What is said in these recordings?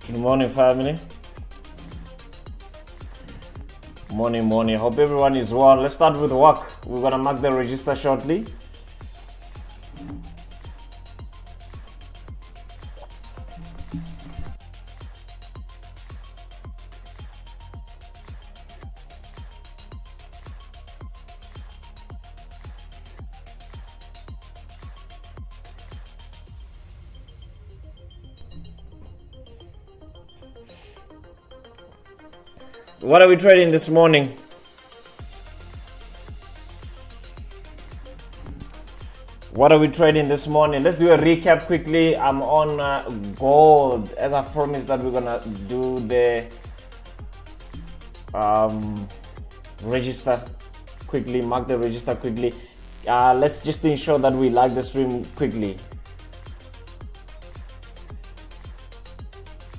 Good morning, family. Morning. Hope everyone is well. Let's start with work. We're gonna mark the register shortly. What are we trading this morning? Let's do a recap quickly. I'm on gold. As I've promised that we're gonna do the register quickly, mark the register quickly. Let's just ensure that we like the stream quickly.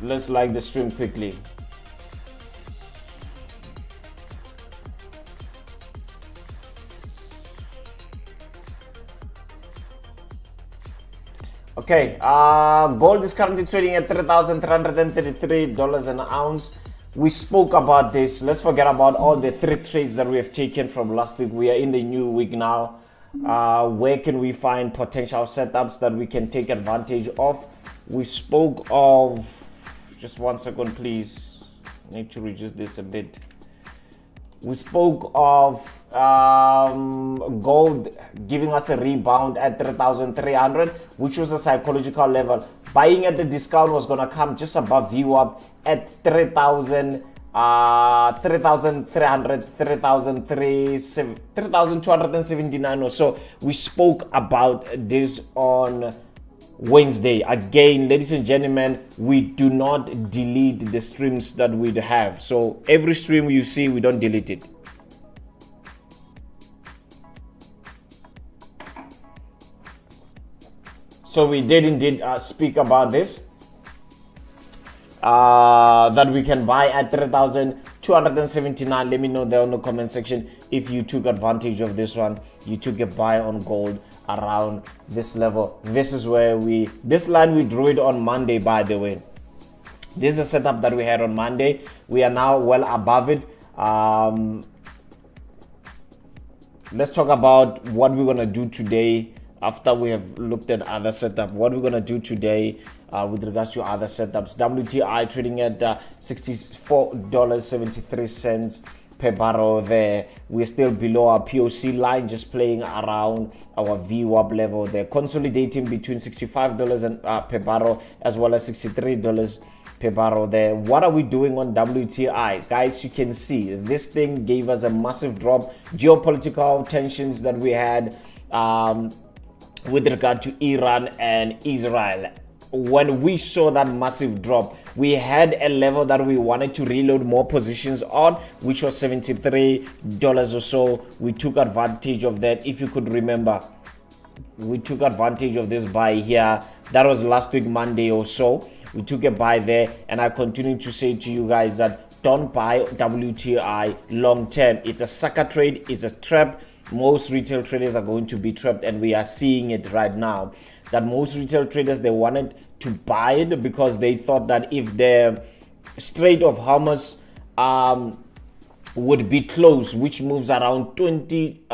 Let's like the stream quickly. Okay, gold is currently trading at $3,333 an ounce. We spoke about this. Let's forget about all the 3 trades that we have taken from last week. We are in the new week now. Where can we find potential setups that we can take advantage of? We spoke of, just 1 second please, I need to reduce this a bit. We spoke of gold giving us a rebound at 3,300, which was a psychological level. Buying at the discount was going to come just above VWAP at 3,300, 3,279 or so. We spoke about this on Wednesday. Again, ladies and gentlemen, we do not delete the streams that we have. So every stream you see, we don't delete it. So we did indeed speak about this, that we can buy at 3,279. Let me know there in the comment section if you took advantage of this one. You took a buy on gold around this level. This is where this line we drew it on Monday, by the way. This is a setup that we had on Monday. We are now well above it. Let's talk about what we're gonna do today after we have looked at other setup. What we're gonna do today with regards to other setups. WTI trading at $64.73 per barrel there. We're still below our POC line, just playing around our VWAP level there, consolidating between $65 per barrel as well as $63 per barrel there. What are we doing on WTI? Guys, you can see this thing gave us a massive drop. Geopolitical tensions that we had with regard to Iran and Israel. When we saw that massive drop, we had a level that we wanted to reload more positions on, which was $73 or so. We took advantage of that. If you could remember, we took advantage of this buy here. That was last week, Monday or so. We took a buy there, and I continue to say to you guys that don't buy WTI long term. It's a sucker trade, it's a trap. Most retail traders are going to be trapped, and we are seeing it right now. That most retail traders, they wanted to buy it because they thought that if the Strait of Hormuz would be close, which moves around 20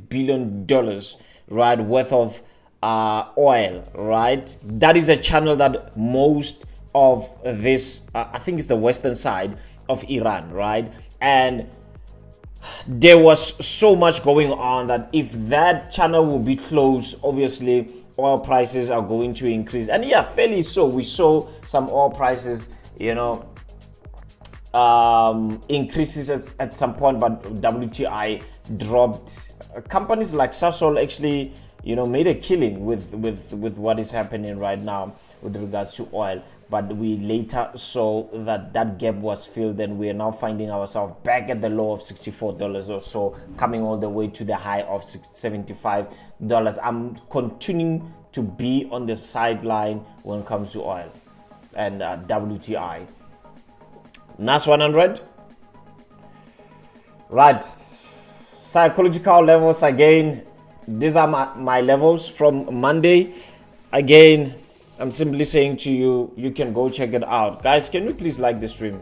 billion dollars, right, worth of oil, right? That is a channel that most of this I think it's the western side of Iran, right? And there was so much going on that if that channel will be closed, obviously oil prices are going to increase. And yeah, fairly so. We saw some oil prices, increases at some point, but WTI dropped. Companies like Sasol actually, made a killing with what is happening right now with regards to oil. But we later saw that that gap was filled, and we are now finding ourselves back at the low of $64 or so, coming all the way to the high of $75. I'm continuing to be on the sideline when it comes to oil and WTI. NAS 100, right? Psychological levels again. These are my levels from Monday. Again, I'm simply saying to you, you can go check it out. Guys, can you please like the stream?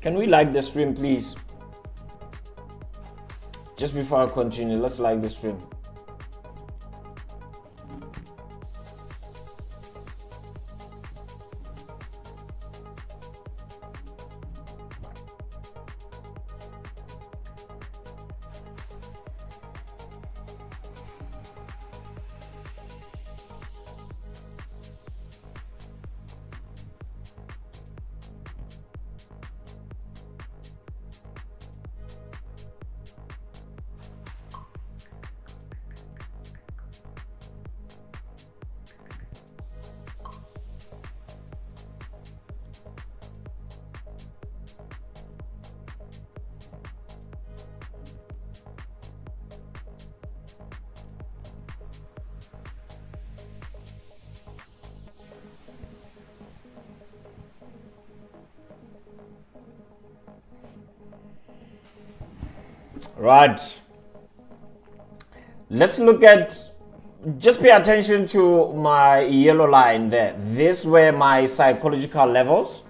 Can we like the stream, please? Just before I continue, let's like the stream. Right. Let's look at, just pay attention to my yellow line there. These were my psychological levels.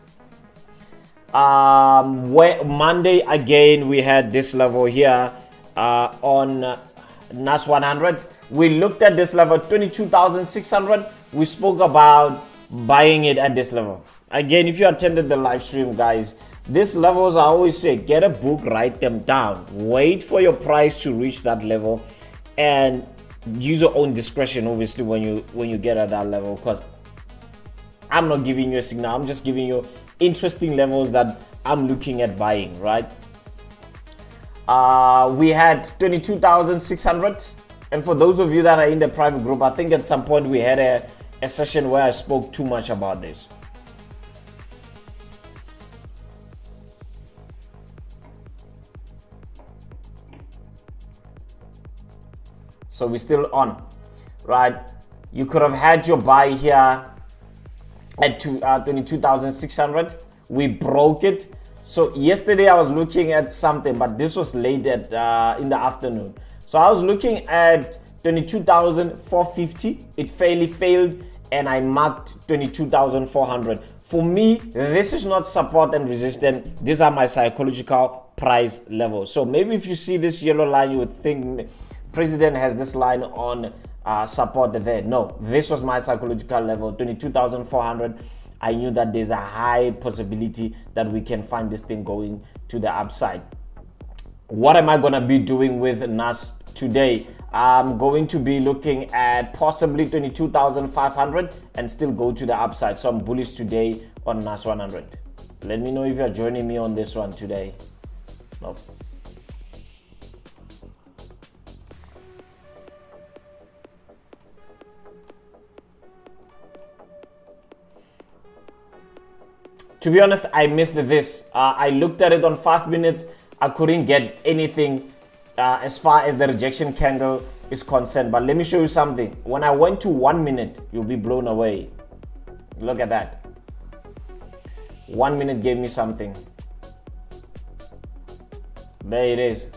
Where Monday again we had this level here on NAS 100. We looked at this level 22,600. We spoke about buying it at this level. Again, if you attended the live stream, guys, these levels, I always say, get a book, write them down, wait for your price to reach that level, and use your own discretion, obviously, when you get at that level, because I'm not giving you a signal. I'm just giving you interesting levels that I'm looking at buying, right? We had 22,600, and for those of you that are in the private group, I think at some point we had a session where I spoke too much about this. So we're still on, right? You could have had your buy here at 22,600. We broke it. So yesterday I was looking at something, but this was late at in the afternoon. So I was looking at 22,450. It failed, and I marked 22,400. For me, this is not support and resistance. These are my psychological price levels. So maybe if you see this yellow line, you would think President has this line on support there. No, this was my psychological level, 22,400. I knew that there's a high possibility that we can find this thing going to the upside. What am I going to be doing with NAS today? I'm going to be looking at possibly 22,500 and still go to the upside. So I'm bullish today on NAS 100. Let me know if you're joining me on this one today. Nope. To be honest, I missed this. I looked at it on 5 minutes. I couldn't get anything as far as the rejection candle is concerned. But let me show you something. When I went to 1 minute, you'll be blown away. Look at that. 1 minute gave me something. There it is.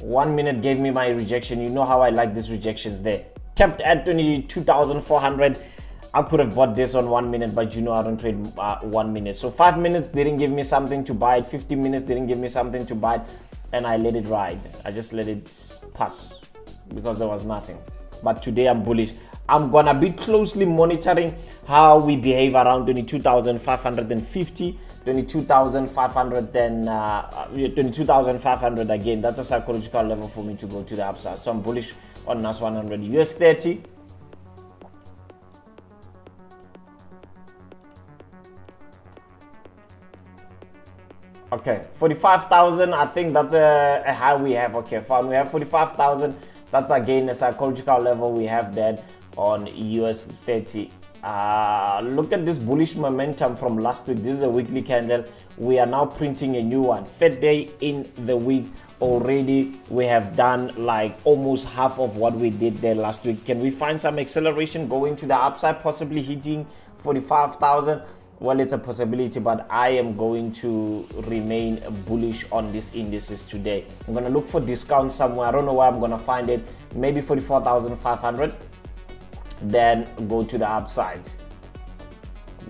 1 minute gave me my rejection. You know how I like these rejections there. Tapped at 22,400. I could have bought this on 1 minute, but you know I don't trade 1 minute. So 5 minutes didn't give me something to buy it. 50 minutes didn't give me something to buy it, and I let it ride. I just let it pass because there was nothing. But today I'm bullish. I'm gonna be closely monitoring how we behave around 22,550, 22,500 again. That's a psychological level for me to go to the upside. So I'm bullish on NAS 100. US30. Okay, 45,000. I think that's a high we have. Okay, fine. We have 45,000. That's again a psychological level we have that on US30. Look at this bullish momentum from last week. This is a weekly candle. We are now printing a new one. Third day in the week already. We have done like almost half of what we did there last week. Can we find some acceleration going to the upside, possibly hitting 45,000? Well, it's a possibility, but I am going to remain bullish on these indices today. I'm going to look for discount somewhere. I don't know where I'm going to find it. Maybe 44,500. Then go to the upside.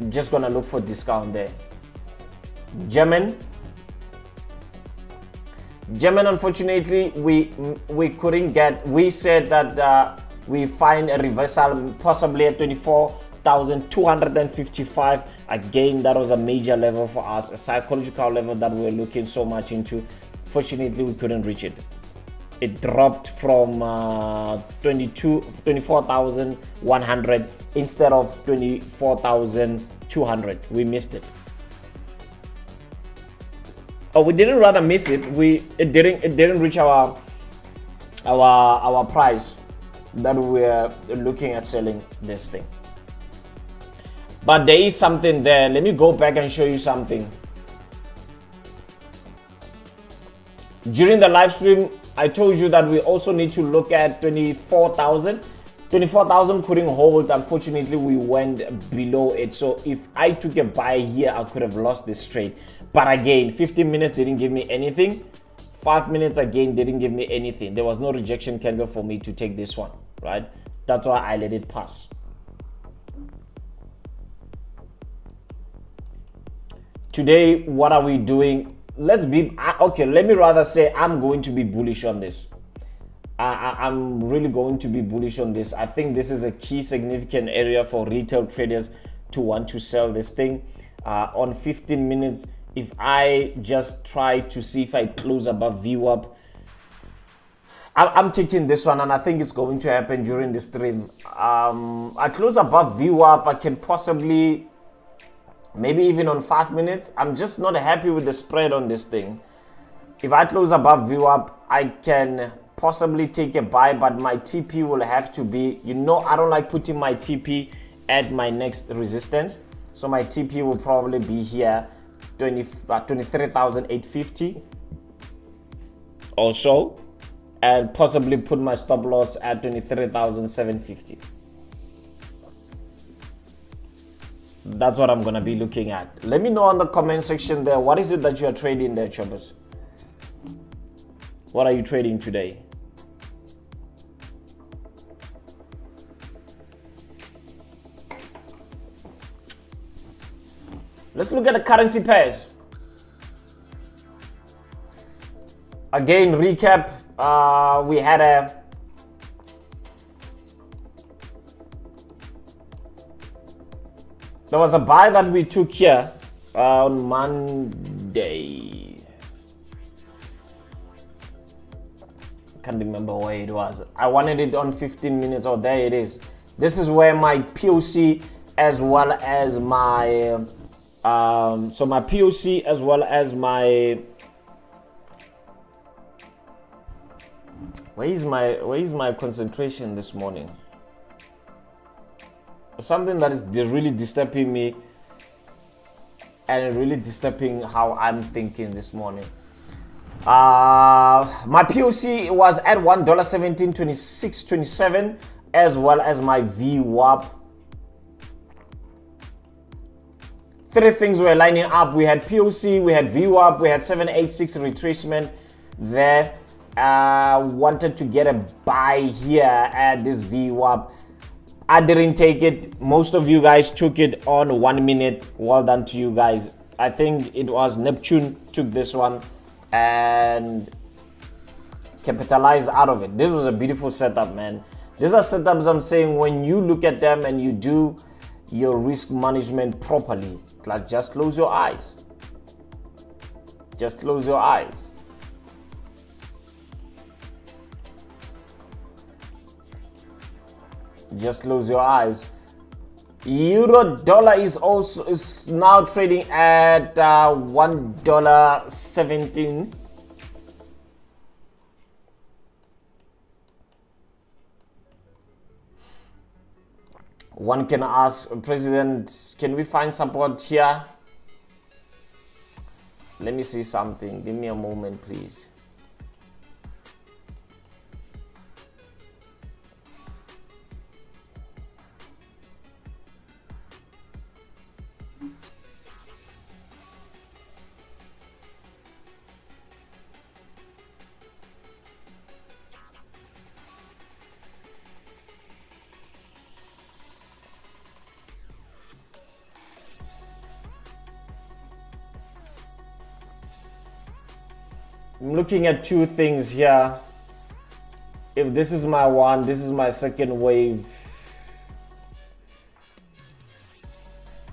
Just going to look for discount there. German, unfortunately, we couldn't get. We said that we find a reversal possibly at 24,255. Again, that was a major level for us, a psychological level that we were looking so much into. Fortunately, we couldn't reach it. It dropped from 24,100 instead of 24,200. We missed it. Oh, we didn't rather miss it. It didn't reach our price that we were looking at selling this thing. But there is something there. Let me go back and show you something. During the live stream, I told you that we also need to look at 24,000. 24,000 couldn't hold. Unfortunately, we went below it. So if I took a buy here, I could have lost this trade. But again, 15 minutes didn't give me anything. 5 minutes again didn't give me anything. There was no rejection candle for me to take this one, right? That's why I let it pass. Today, what are we doing? Let's be okay. Let me rather say I'm going to be bullish on this. I'm really going to be bullish on this. I think this is a key significant area for retail traders to want to sell this thing. On 15 minutes, if I just try to see if I close above VWAP, I'm taking this one, and I think it's going to happen during the stream. I close above VWAP, I can possibly, maybe even on 5 minutes. I'm just not happy with the spread on this thing. If I close above VWAP, I can possibly take a buy, but my TP will have to be, I don't like putting my TP at my next resistance. So my TP will probably be here, 23,850 or so, and possibly put my stop loss at 23,750. That's what I'm going to be looking at. Let me know in the comment section there, what is it that you are trading there, choppers? What are you trading today? Let's look at the currency pairs. Again, recap. We had there was a buy that we took here on Monday. Can't remember where it was. I wanted it on 15 minutes. Oh, there it is. This is where my POC as well as my so my POC as well as my where is my concentration this morning? Something that is really disturbing me and really disturbing how I'm thinking this morning. My POC was at $1.172627 as well as my VWAP. Three things were lining up. We had POC, we had VWAP, we had 786 retracement there. Wanted to get a buy here at this VWAP. I didn't take it. Most of you guys took it on 1 minute. Well done to you guys. I think it was Neptune took this one and capitalized out of it. This was a beautiful setup, man. These are setups I'm saying when you look at them and you do your risk management properly, like just close your eyes. Just close your eyes. Just close your eyes. Euro dollar is now trading at $1.17. One can ask, President, can we find support here? Let me see something. Give me a moment, please. I'm looking at two things here. If this is my one, this is my second wave.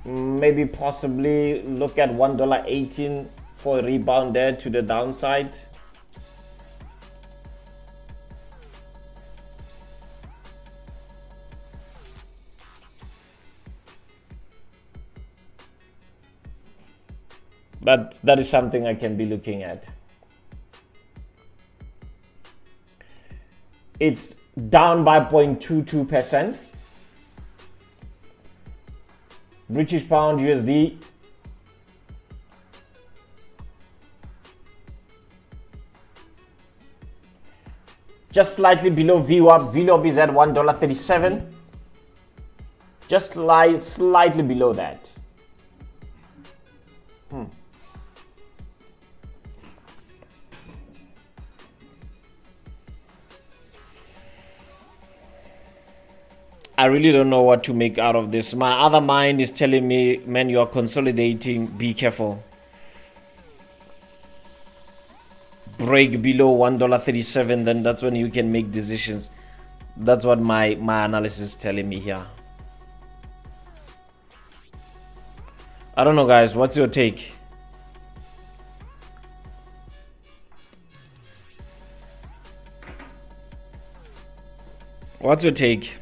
Maybe possibly look at $1.18 for a rebound there to the downside. That is something I can be looking at. It's down by 0.22%. British pound USD. Just slightly below VWAP. VWAP is at $1.37. Just slightly below that. I really don't know what to make out of this. My other mind is telling me, man, you are consolidating. Be careful. Break below $1.37, then that's when you can make decisions. That's what my analysis is telling me here. I don't know, guys. What's your take? What's your take?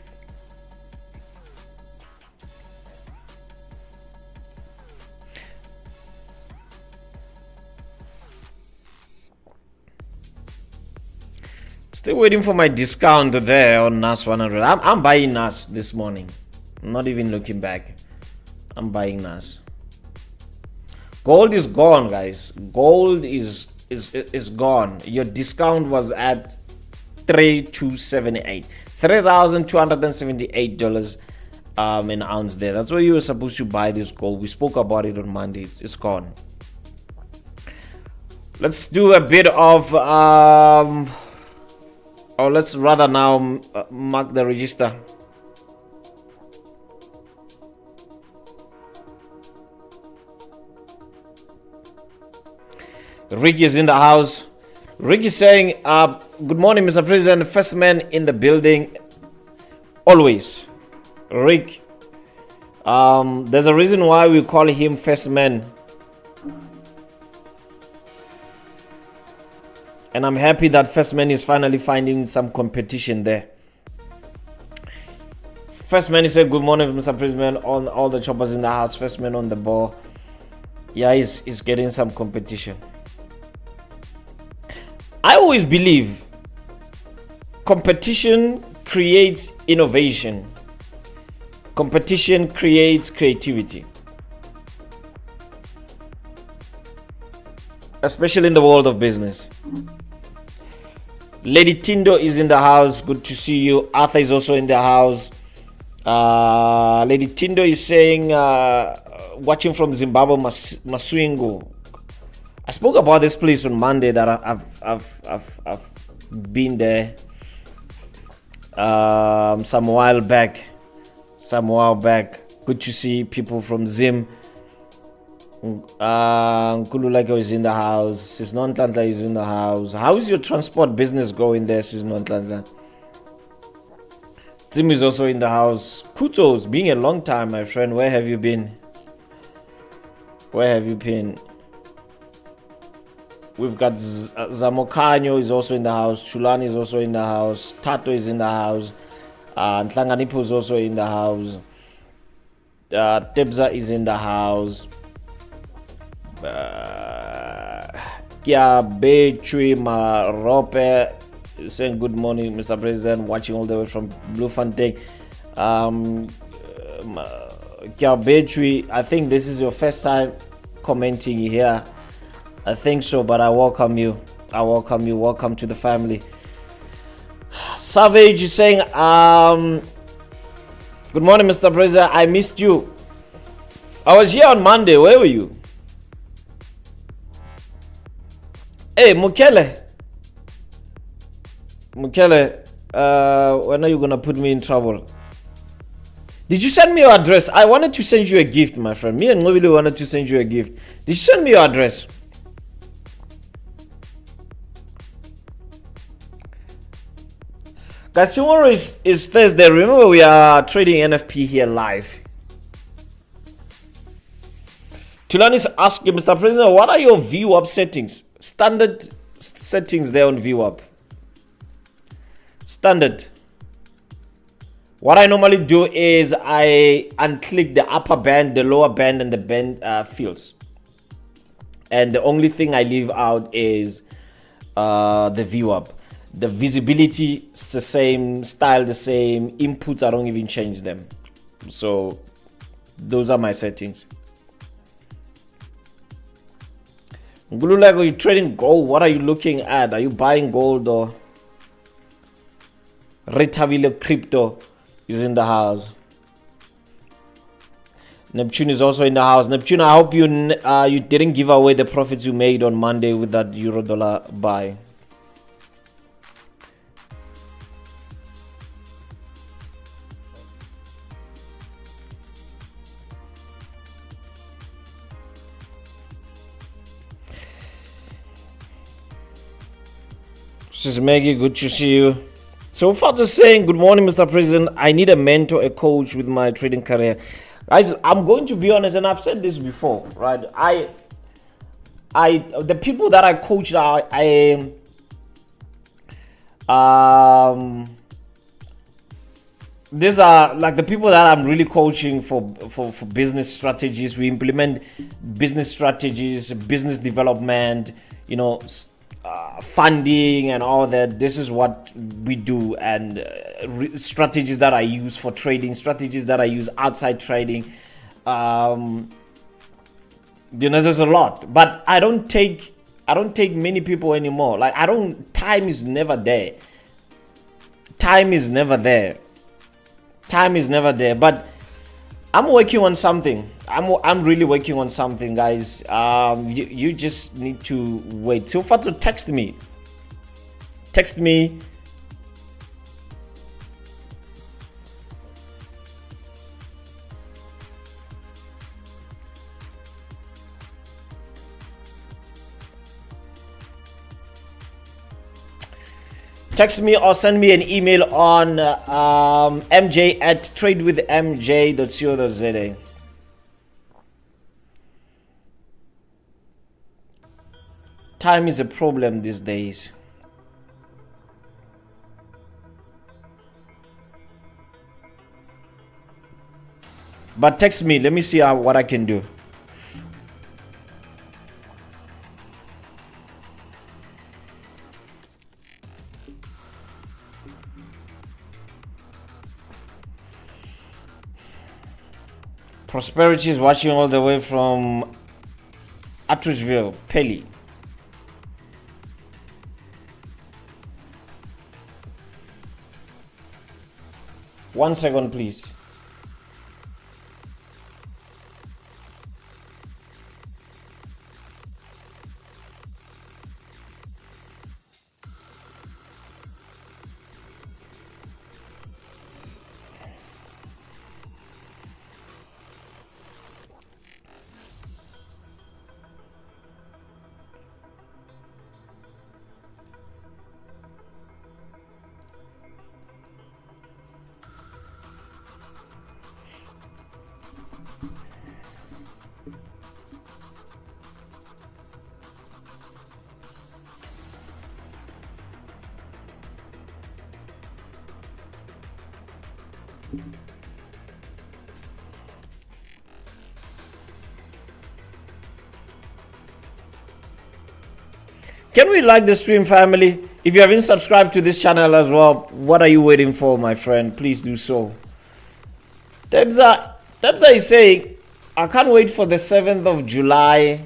Still waiting for my discount there on NAS 100. I'm buying NAS this morning. I'm not even looking back. I'm buying NAS. Gold is gone, guys. Gold is gone. Your discount was at $3,278. $3,278 an ounce there. That's where you were supposed to buy this gold. We spoke about it on Monday. It's gone. Let's do a bit of or let's rather now mark the register. Rick is in the house. Rick is saying, good morning, Mr. President. First man in the building. Always. Rick, there's a reason why we call him first man. And I'm happy that First Man is finally finding some competition there. First Man said, good morning, Mr. President, on all the choppers in the house. First Man on the ball. Yeah, he's getting some competition. I always believe competition creates innovation. Competition creates creativity. Especially in the world of business. Lady Tindo is in the house. Good to see you. Arthur is also in the house. Lady Tindo is saying, watching from Zimbabwe, Maswingo. I spoke about this place on Monday that I've been there some while back. some while back. Good to see people from Zim. Nkululeko is in the house. Sisnontlantla is in the house. How is your transport business going there, Sisnontlantla? Zim is also in the house. Kutos, being a long time, my friend. Where have you been? Where have you been? We've got Zamokanyo is also in the house. Chulani is also in the house. Tato is in the house. Ntlanganipo is also in the house. Tebza is in the house. Kiabechui Marope saying good morning, Mr. President, watching all the way from Bloemfontein. Kiabechui, I think this is your first time commenting here. I think so, but I welcome you. I welcome you. Welcome to the family. Savage is saying, good morning, Mr. President. I missed you. I was here on Monday. Where were you? Hey, Mukele. Mukele, when are you gonna put me in trouble? Did you send me your address? I wanted to send you a gift, my friend. Me and Nobili wanted to send you a gift. Did you send me your address? Guys, tomorrow is Thursday. Remember, we are trading NFP here live. Tulani is asking, Mr. President, what are your VWAP settings? Standard settings there on VWAP. Standard. What I normally do is I unclick the upper band, the lower band, and the band fields. And the only thing I leave out is the VWAP. The visibility is the same, style the same, inputs I don't even change them. So those are my settings. Ngululeko, are you trading gold? What are you looking at? Are you buying gold or Retabile crypto is in the house? Neptune is also in the house. Neptune, I hope you didn't give away the profits you made on Monday with that euro dollar buy. This is Maggie, good to see you. So far just saying, good morning, Mr. President. I need a mentor, a coach with my trading career. Guys, I'm going to be honest, and I've said this before, right? The people that I coach, these are like the people that I'm really coaching for business strategies. We implement business strategies, business development, you know, funding and all that. This is what we do, and strategies that I use for trading, strategies that I use outside trading. You know, there's a lot, but I don't take many people anymore. Like time is never there. Time is never there. But I'm working on something. I'm really working on something, guys. You just need to wait. So far to text me. Text me. Text me or send me an email on mj@tradewithmj.co.za. Time is a problem these days. But text me. Let me see what I can do. Prosperity is watching all the way from Atteridgeville, Pelly. One second, please. Can we like the stream, family? If you haven't subscribed to this channel as well, what are you waiting for, my friend? Please do so. Debza is saying, I can't wait for the 7th of July.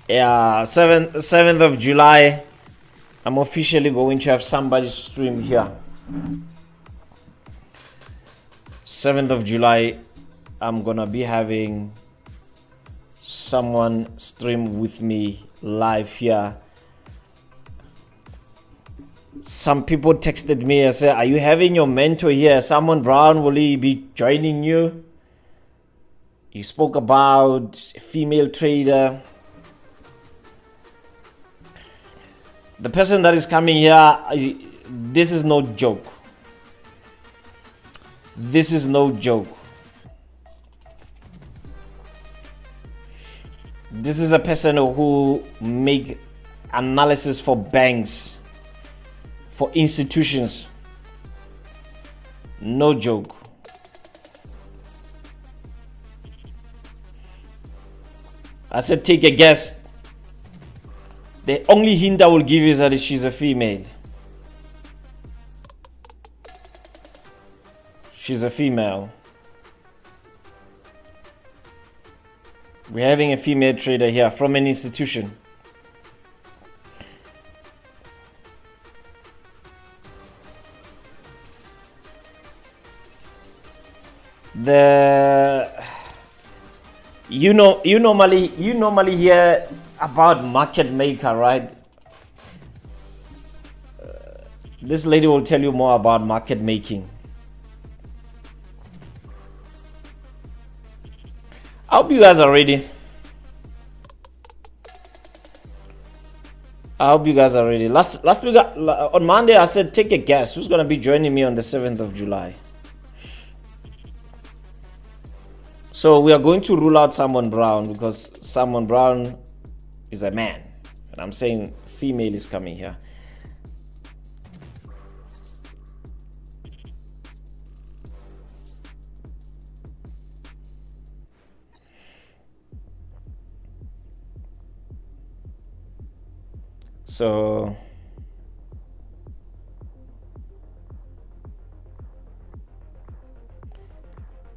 Yeah, 7th of July. I'm officially going to have somebody stream here. 7th of July, I'm gonna be having someone stream with me live here. Some people texted me and said, are you having your mentor here? Salmon Brown, will he be joining you? You spoke about a female trader. The person that is coming here, this is no joke. This is no joke. This is a person who make analysis for banks, for institutions. No joke. I said, take a guess. The only hint I will give you is that she's a female. She's a female. We're having a female trader here from an institution. You normally hear about market maker, right? This lady will tell you more about market making. I hope you guys are ready. Last week on Monday, I said, take a guess. Who's going to be joining me on the 7th of July? So we are going to rule out Salmon Brown because Salmon Brown is a man. And I'm saying female is coming here. So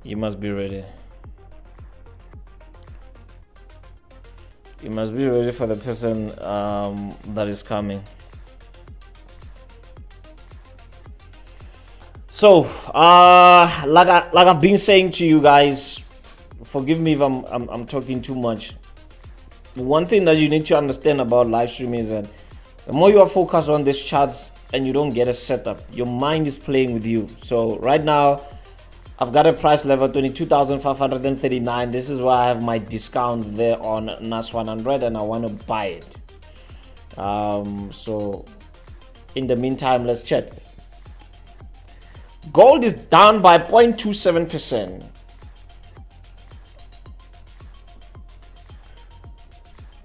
you must be ready. You must be ready for the person that is coming. So like I've been saying to you guys, forgive me if I'm talking too much. One thing that you need to understand about live streaming is that the more you are focused on these charts and you don't get a setup, your mind is playing with you. So right now, I've got a price level 22,539. This is why I have my discount there on NAS 100 and I want to buy it. So in the meantime, let's check. Gold is down by 0.27%.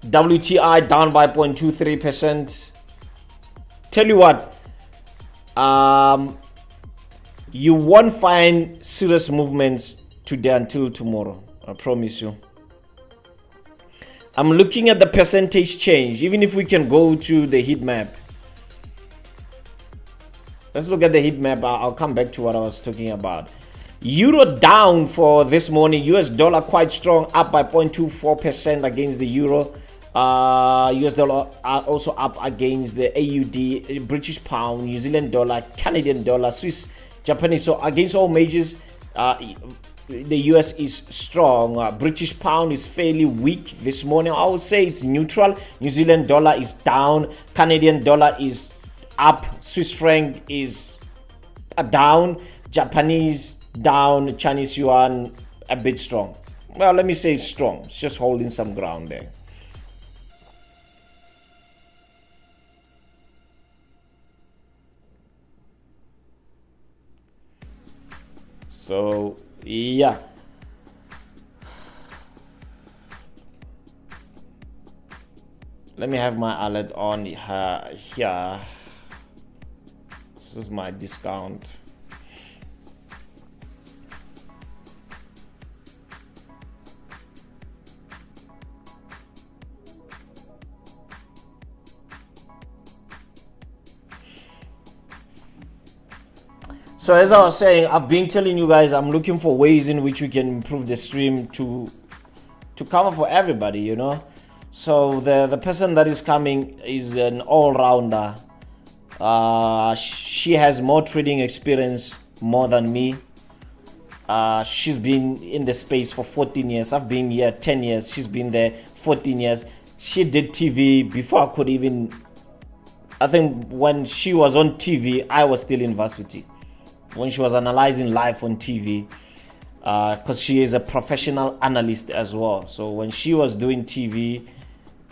WTI down by 0.23%. Tell you what, you won't find serious movements today until tomorrow. I promise you. I'm looking at the percentage change. Even if we can go to the heat map. Let's look at the heat map. I'll come back to what I was talking about. Euro down for this morning. US dollar quite strong, up by 0.24% against the euro. US dollar also up against the AUD, British pound, New Zealand dollar, Canadian dollar, Swiss, Japanese. So against all majors, the US is strong. British pound is fairly weak this morning. I would say it's neutral. New Zealand dollar is down. Canadian dollar is up. Swiss franc is down. Japanese down. Chinese yuan a bit strong. Well, let me say it's strong. It's just holding some ground there. So yeah, Let me have my alert on here. This is my discount. So as I was saying, I've been telling you guys I'm looking for ways in which we can improve the stream to cover for everybody, you know. So the person that is coming is an all-rounder. She has more trading experience more than me. She's been in the space for 14 years. I've been here 10 years. She's been there 14 years. She did TV before I could even, I think when she was on TV, I was still in varsity. When she was analyzing live on TV, because she is a professional analyst as well. So when she was doing TV,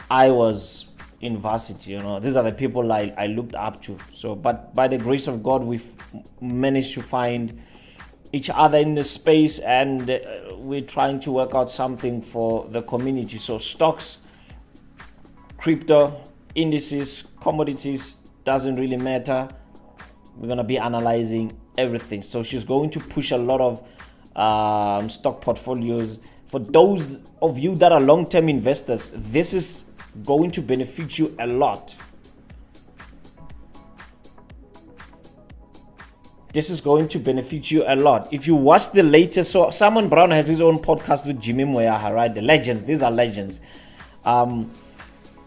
I was in varsity, you know. These are the people I looked up to. So, but by the grace of God, we've managed to find each other in the space, and we're trying to work out something for the community. So stocks, crypto, indices, commodities, doesn't really matter. We're going to be analyzing everything. So she's going to push a lot of stock portfolios. For those of you that are long-term investors, this is going to benefit you a lot. This is going to benefit you a lot. If you watch the latest, so Simon Brown has his own podcast with Jimmy Moyaha, right? The legends, these are legends.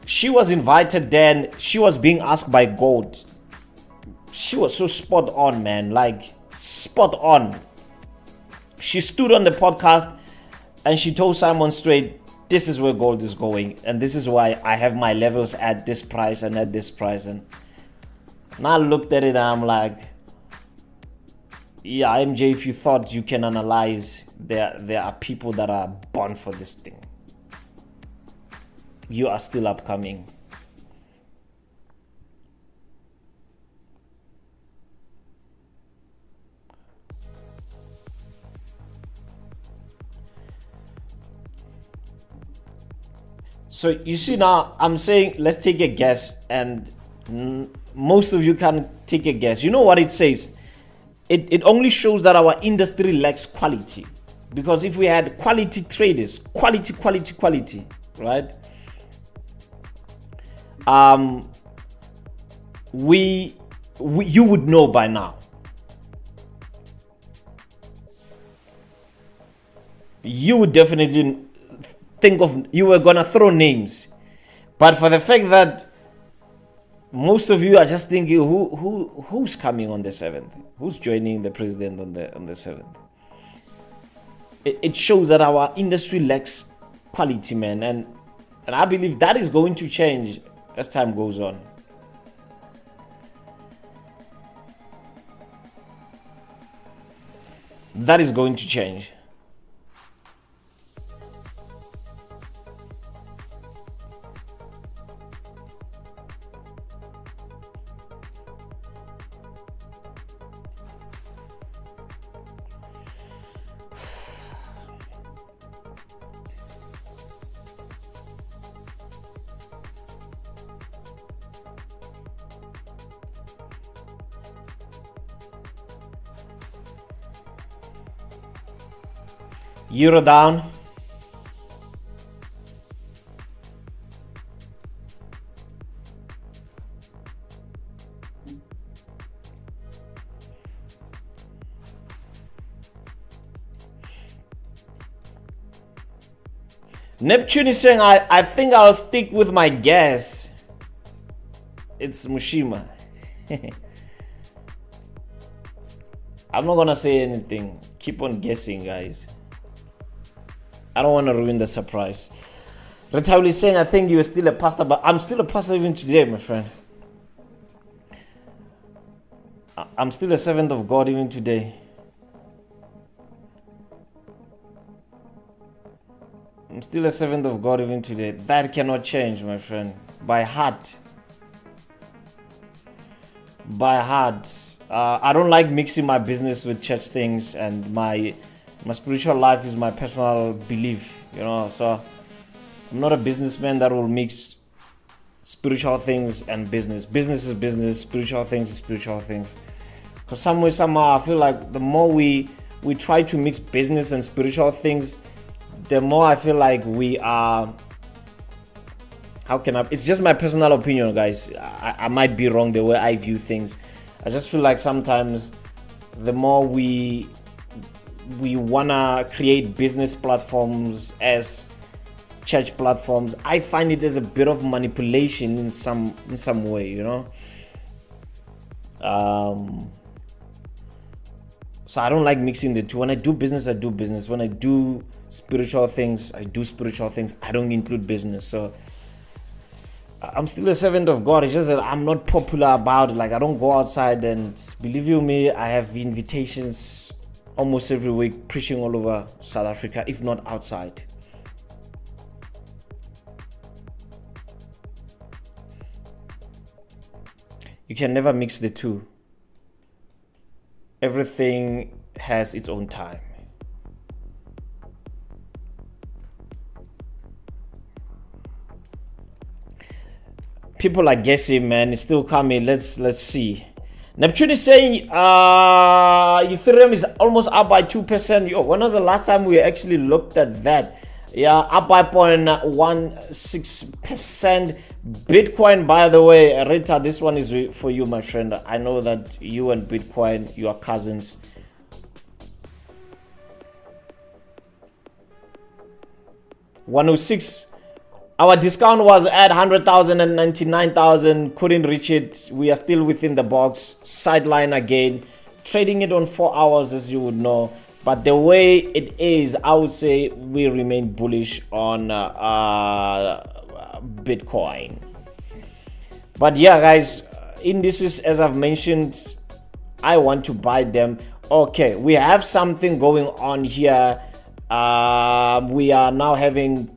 She was invited then. She was being asked by Gold. She was so spot on, man, like spot on. She stood on the podcast and she told Simon straight, this is where gold is going, and this is why I have my levels at this price and at this price. And I looked at it and I'm like, yeah, MJ, if you thought you can analyze, there are people that are born for this thing. You are still upcoming. So you see now, I'm saying, let's take a guess, and most of you can take a guess. You know what it says? It only shows that our industry lacks quality. Because if we had quality traders, quality, right? You would know by now. You would definitely think of, you were gonna throw names, but for the fact that most of you are just thinking who's coming on the 7th, who's joining the president on the 7th, it shows that our industry lacks quality, man, and I believe that is going to change as time goes on. That is going to change. Euro down. Neptune is saying, I think I'll stick with my guess. It's Mushima. I'm not gonna say anything. Keep on guessing, guys. I don't want to ruin the surprise. Retauli is saying, I think you are still a pastor, but I'm still a pastor even today, my friend. I'm still a servant of God even today. I'm still a servant of God even today. That cannot change, my friend. By heart. By heart. I don't like mixing my business with church things, and my spiritual life is my personal belief, you know. So I'm not a businessman that will mix spiritual things and business. Business is business, spiritual things is spiritual things. Because some way, somehow, I feel like the more we try to mix business and spiritual things, the more I feel like we are, it's just my personal opinion, guys. I might be wrong the way I view things. I just feel like sometimes the more we wanna create business platforms as church platforms, I find it as a bit of manipulation in some way, you know. So I don't like mixing the two. When I do business, I do business. When I do spiritual things, I do spiritual things. I don't include business. So I'm still a servant of God. It's just that I'm not popular about it. Like, I don't go outside, and believe you me, I have invitations almost every week preaching all over South Africa, if not outside. You can never mix the two. Everything has its own time. People are guessing, man. It's still coming. Let's see. Neptune is saying Ethereum is almost up by 2%. Yo, when was the last time we actually looked at that? Yeah, up by 0.16%. Bitcoin, by the way, Rita, this one is for you, my friend. I know that you and Bitcoin, you are cousins. $106. Our discount was at 100,000 and 99,000. Couldn't reach it. We are still within the box. Sideline again. Trading it on 4 hours, as you would know. But the way it is, I would say we remain bullish on Bitcoin. But yeah, guys, indices, as I've mentioned, I want to buy them. Okay, we have something going on here. We are now having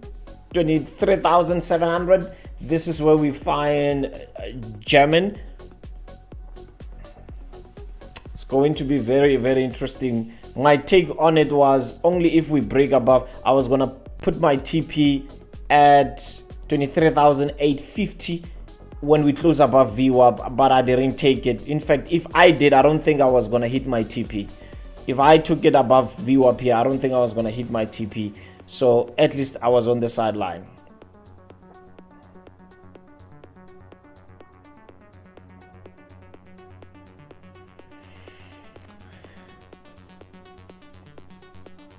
23,700. This is where we find German. It's going to be very, very interesting. My take on it was only if we break above. I was gonna put my TP at 23,850 when we close above VWAP, but I didn't take it. In fact, if I did, I don't think I was gonna hit my TP. If I took it above VWAP here, I don't think I was gonna hit my TP. So at least I was on the sideline.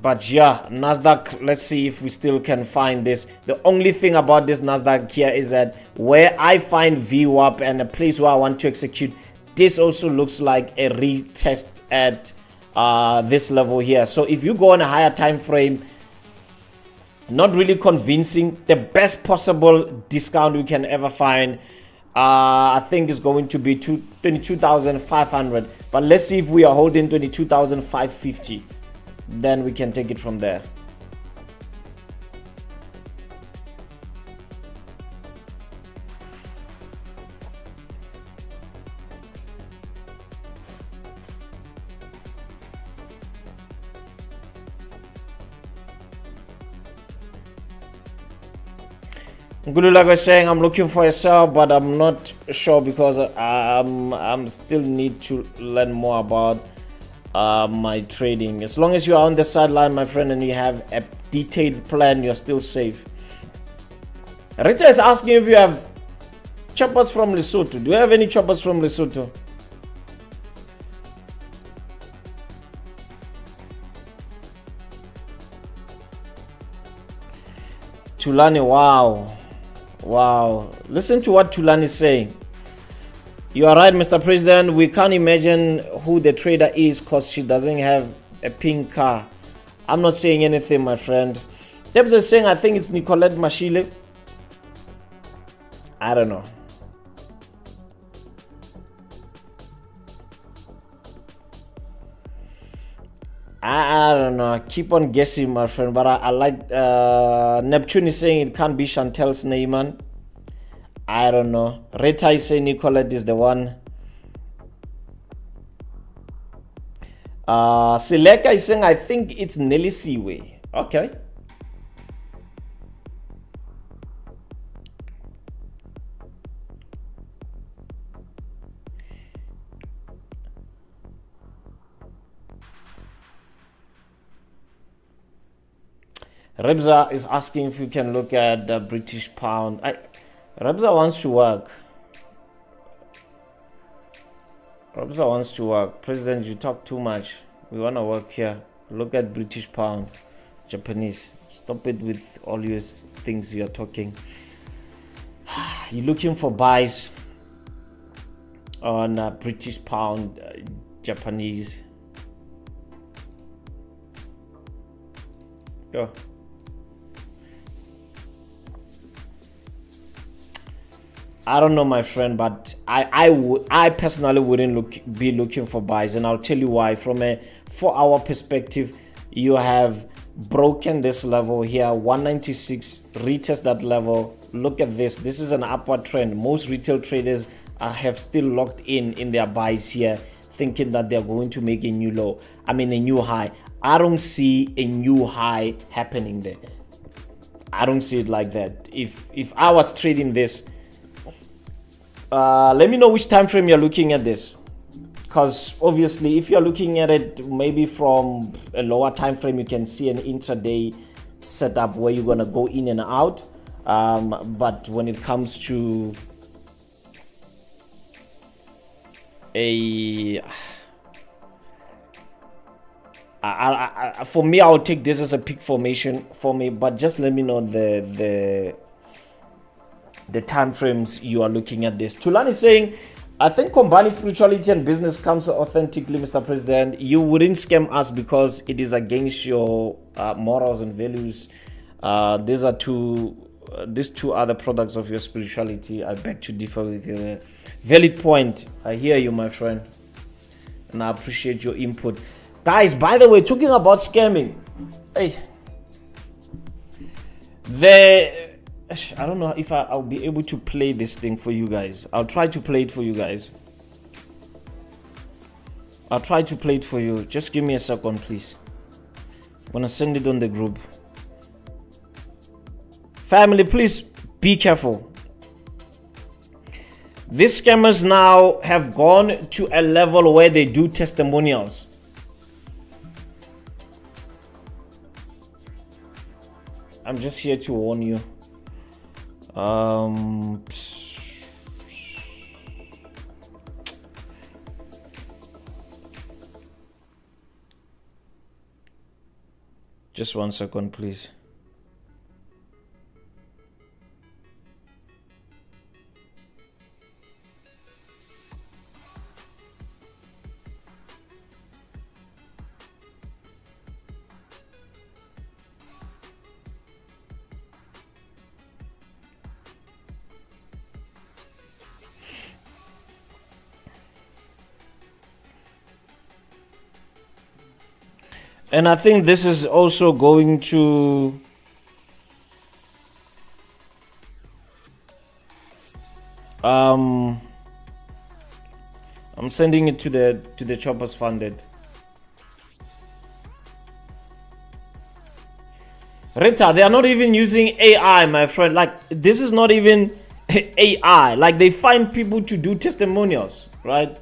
But yeah, NASDAQ, let's see if we still can find this. The only thing about this NASDAQ here is that where I find VWAP and a place where I want to execute, this also looks like a retest at this level here. So if you go on a higher time frame, not really convincing. The best possible discount we can ever find, I think, is going to be 22,500. But let's see if we are holding 22,550. Then we can take it from there. Gulula was saying, I'm looking for a sell, but I'm not sure because I'm still need to learn more about my trading. As long as you are on the sideline, my friend, and you have a detailed plan, you're still safe. Rita is asking if you have choppers from Lesotho. Do you have any choppers from Lesotho? Tulani, wow. Listen to what Tulani is saying. You are right, Mr. President. We can't imagine who the trader is because she doesn't have a pink car. I'm not saying anything, my friend. Debs is saying, I think it's Nicolette Mashile. I don't know. I don't know. Keep on guessing, my friend. But I like Neptune is saying it can't be Chantel Sneyman. I don't know. Rita is saying Nicolette is the one. Seleka is saying I think it's Nelly Seaway. Okay. Rebza is asking if you can look at the British pound. Rebza wants to work. Rebza wants to work. President, you talk too much. We want to work here. Look at British pound, Japanese. Stop it with all your things you're talking. You're looking for buys on British pound, Japanese. Yeah. I don't know, my friend, but I personally wouldn't be looking for buys, and I'll tell you why. From a 4-hour perspective, you have broken this level here, 196, retest that level. Look at this. This is an upward trend. Most retail traders have still locked in their buys here, thinking that they're going to make a new low. I mean, a new high. I don't see a new high happening there. I don't see it like that. If I was trading this, let me know which time frame you're looking at this, because obviously if you're looking at it maybe from a lower time frame, you can see an intraday setup where you're going to go in and out, but when it comes to for me, I'll take this as a peak formation for me, but just let me know the time frames you are looking at this. Tulan is saying, I think combining spirituality and business comes authentically, Mr. President. You wouldn't scam us because it is against your morals and values. These two other products of your spirituality. I beg to differ with you. Valid point. I hear you, my friend, and I appreciate your input. Guys, by the way, talking about scamming, I don't know if I'll be able to play this thing for you guys. I'll try to play it for you guys. I'll try to play it for you. Just give me a second, please. I'm gonna send it on the group. Family, please be careful. These scammers now have gone to a level where they do testimonials. I'm just here to warn you. Just 1 second, please. And I think this is also going to I'm sending it to the choppers funded. Rita, they are not even using AI, my friend. Like, this is not even AI. Like, they find people to do testimonials, right?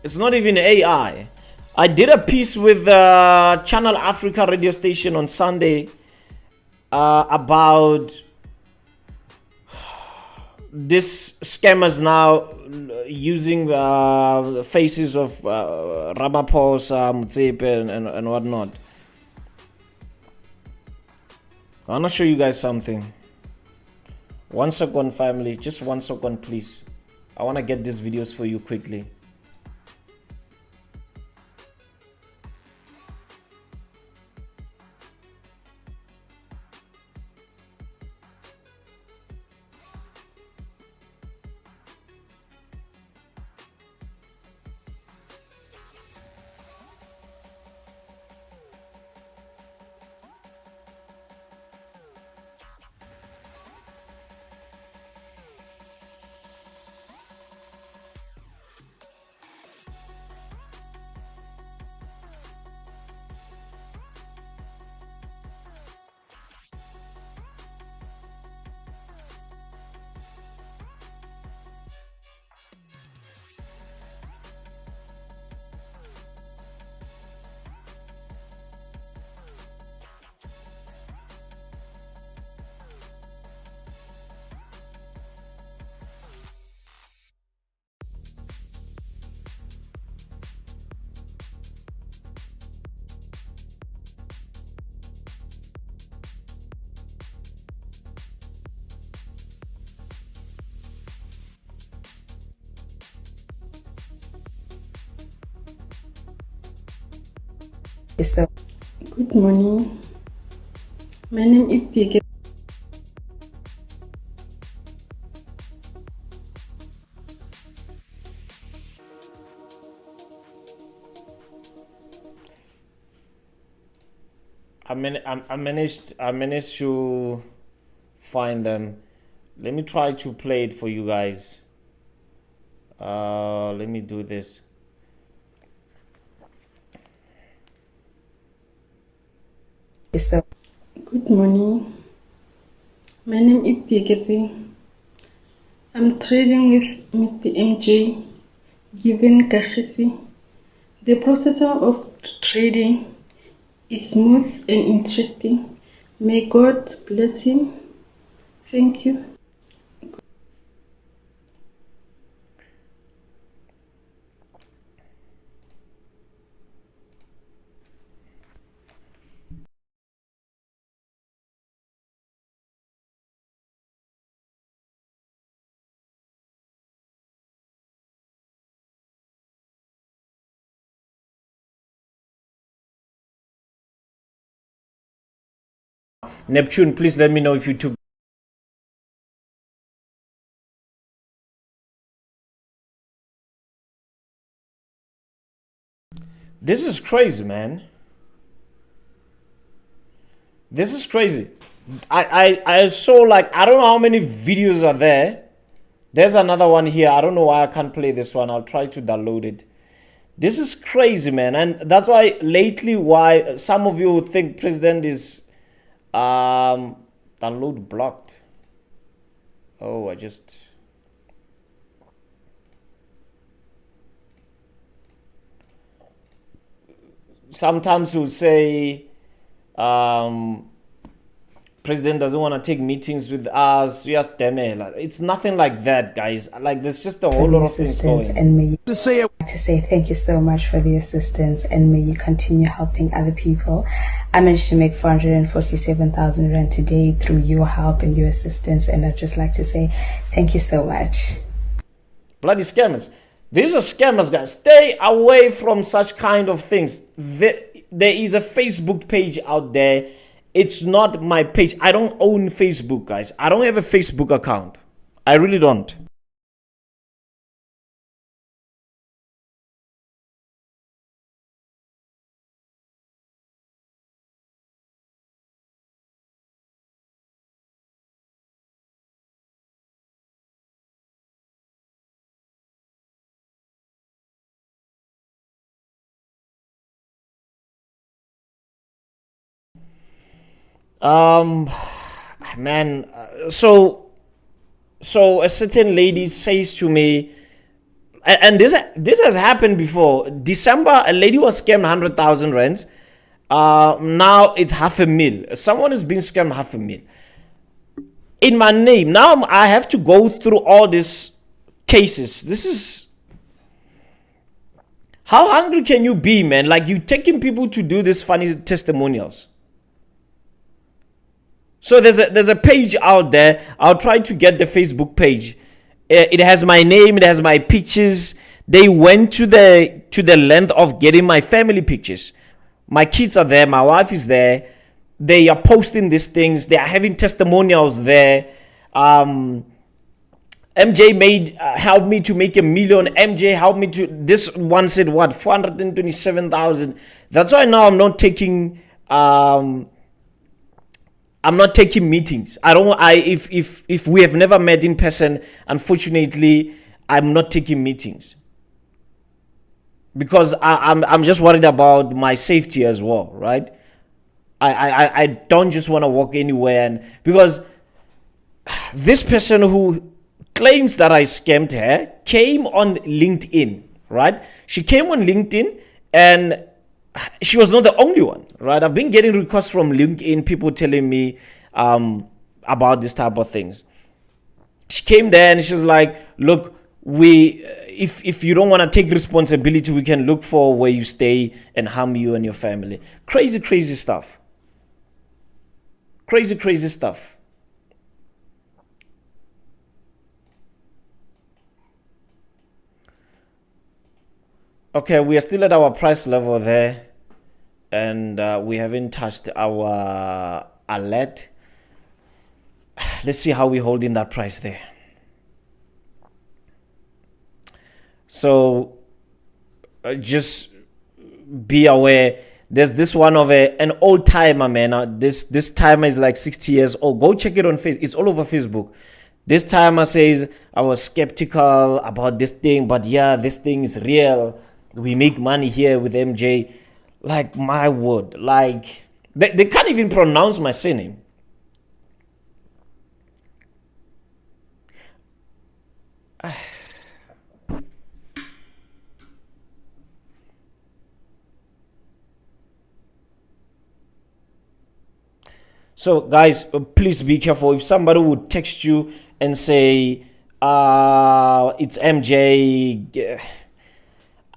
It's not even AI. I did a piece with Channel Africa radio station on Sunday about this scammers now using the faces of Ramaphosa, Motsepe, and whatnot. I want to show you guys something. 1 second, family. Just 1 second, please. I want to get these videos for you quickly. So, good morning. My name is Tige. I managed to find them. Let me try to play it for you guys. Let me do this. So, good morning. My name is Tige. I'm trading with Mr. MJ, given Kahisi. The process of trading is smooth and interesting. May God bless him. Thank you. Neptune, please let me know if you took. This is crazy, man. This is crazy. I saw, like, I don't know how many videos are there. There's another one here. I don't know why I can't play this one. I'll try to download it. This is crazy, man. And that's why lately, why some of you think president is download blocked. Oh, I just... Sometimes you'll say president doesn't want to take meetings with us. We ask them. It's nothing like that, guys. Like, there's just a whole lot of things going. And may you to say thank you so much for the assistance, and may you continue helping other people. I managed to make 447,000 rand today through your help and your assistance, and I'd just like to say thank you so much. Bloody scammers. These are scammers, guys. Stay away from such kind of things. There is a Facebook page out there. It's not my page. I don't own Facebook, guys. I don't have a Facebook account. I really don't. Man, so a certain lady says to me, and this has happened before. December, a lady was scammed 100,000 rands. Now it's 500,000. Someone is being scammed 500,000 in my name. Now I have to go through all these cases. This is... How hungry can you be, man? Like, you taking people to do these funny testimonials. So there's a page out there. I'll try to get the Facebook page. It has my name. It has my pictures. They went to the length of getting my family pictures. My kids are there. My wife is there. They are posting these things. They are having testimonials there. MJ helped me to make 1 million. MJ helped me to... This one said what? 427,000. That's why now I'm not taking... I'm not taking meetings. If we have never met in person, unfortunately, I'm not taking meetings. Because I'm just worried about my safety as well, right? I don't just want to walk anywhere, and because this person who claims that I scammed her came on LinkedIn, right? She came on LinkedIn, and she was not the only one, right? I've been getting requests from LinkedIn, people telling me about this type of things. She came there and she was like, look, if you don't want to take responsibility, we can look for where you stay and harm you and your family. Crazy stuff. Crazy stuff. Okay, we are still at our price level there. and we haven't touched our alert. Let's see how we hold in that price there. So just be aware. There's this one of an old timer, man. This timer is like 60 years old. Go check it on Facebook. It's all over Facebook. This timer says, I was skeptical about this thing, but yeah, this thing is real. We make money here with MJ. Like, my word. Like, they can't even pronounce my surname. So guys, please be careful. If somebody would text you and say, it's MJ,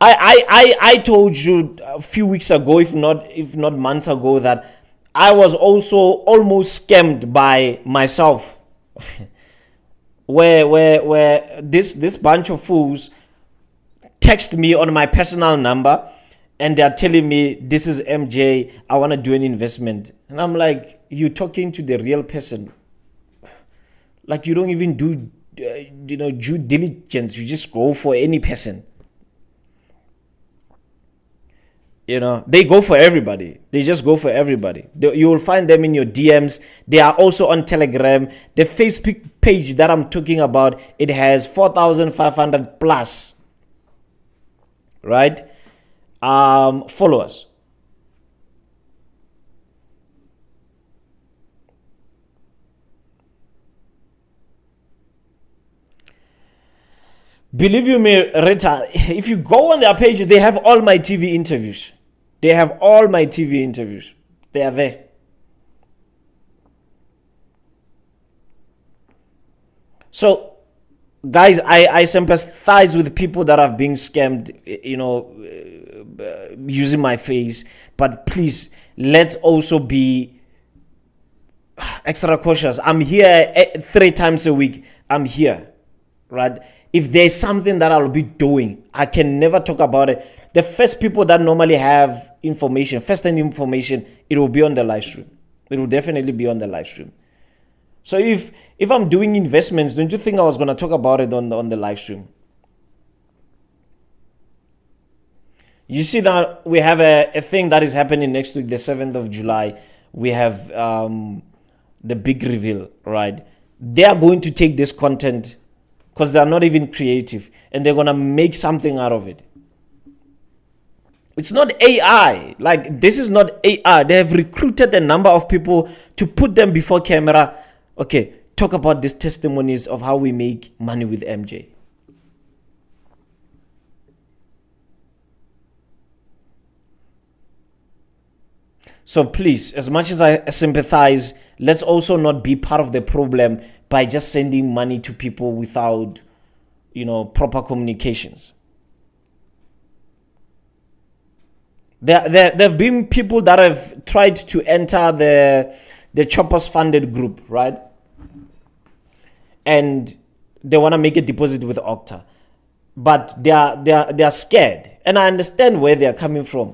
I told you a few weeks ago, if not months ago, that I was also almost scammed by myself. where this bunch of fools text me on my personal number and they're telling me, this is MJ, I want to do an investment. And I'm like, you're talking to the real person. Like, you don't even do due diligence. You just go for any person. They go for everybody. They just go for everybody. You will find them in your DMs. They are also on Telegram. The Facebook page that I'm talking about, it has 4,500 plus, right? Followers. Believe you me, Rita, if you go on their pages, they have all my TV interviews. They have all my TV interviews. They are there. So, guys, I sympathize with people that have been scammed, using my face. But please, let's also be extra cautious. I'm here 3 times a week. I'm here, right? If there's something that I'll be doing, I can never talk about it. The first people that normally have information, first-hand information, it will be on the live stream. It will definitely be on the live stream. So if I'm doing investments, don't you think I was going to talk about it on the live stream? You see that we have a thing that is happening next week, the 7th of July. We have the big reveal, right? They are going to take this content because they're not even creative, and they're going to make something out of it. It's not AI. Like, this is not AI. They have recruited a number of people to put them before camera. Okay, talk about these testimonies of how we make money with MJ. So please, as much as I sympathize, let's also not be part of the problem by just sending money to people without, proper communications. There have been people that have tried to enter the Choppers funded group, right? And they want to make a deposit with Okta, but they are scared, and I understand where they are coming from.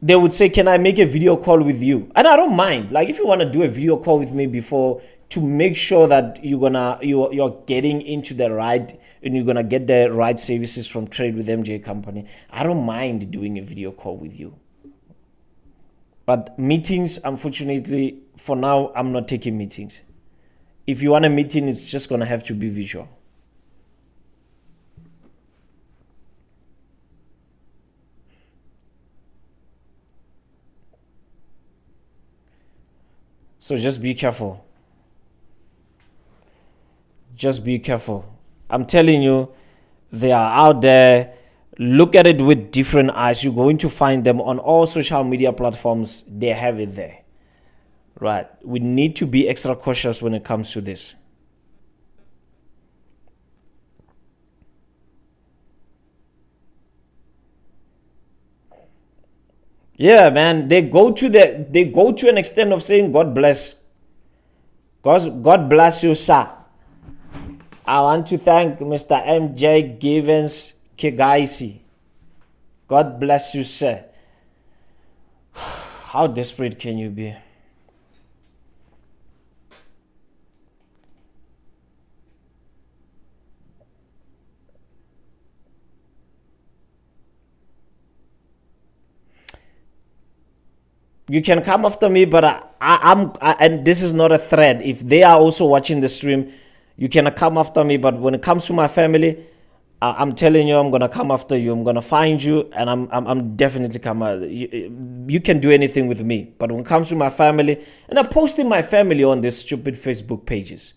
They would say, can I make a video call with you? And I don't mind. Like, if you want to do a video call with me before, to make sure that you're getting into the right, and you're gonna get the right services from Trade with MJ company, I don't mind doing a video call with you. But meetings, unfortunately, for now, I'm not taking meetings. If you want a meeting, it's just gonna have to be visual. So just be careful. Just be careful. I'm telling you, they are out there. Look at it with different eyes. You're going to find them on all social media platforms. They have it there. Right. We need to be extra cautious when it comes to this. Yeah, man. They go to an extent of saying, God bless. God bless you, sir. I want to thank Mr. MJ Givens Kigaisi. God bless you, sir. How desperate can you be? You can come after me, but and this is not a threat. If they are also watching the stream, you can come after me. But when it comes to my family, I'm telling you, I'm gonna come after you. I'm gonna find you, and I'm definitely come. You can do anything with me, but when it comes to my family, and I'm posting my family on these stupid Facebook pages.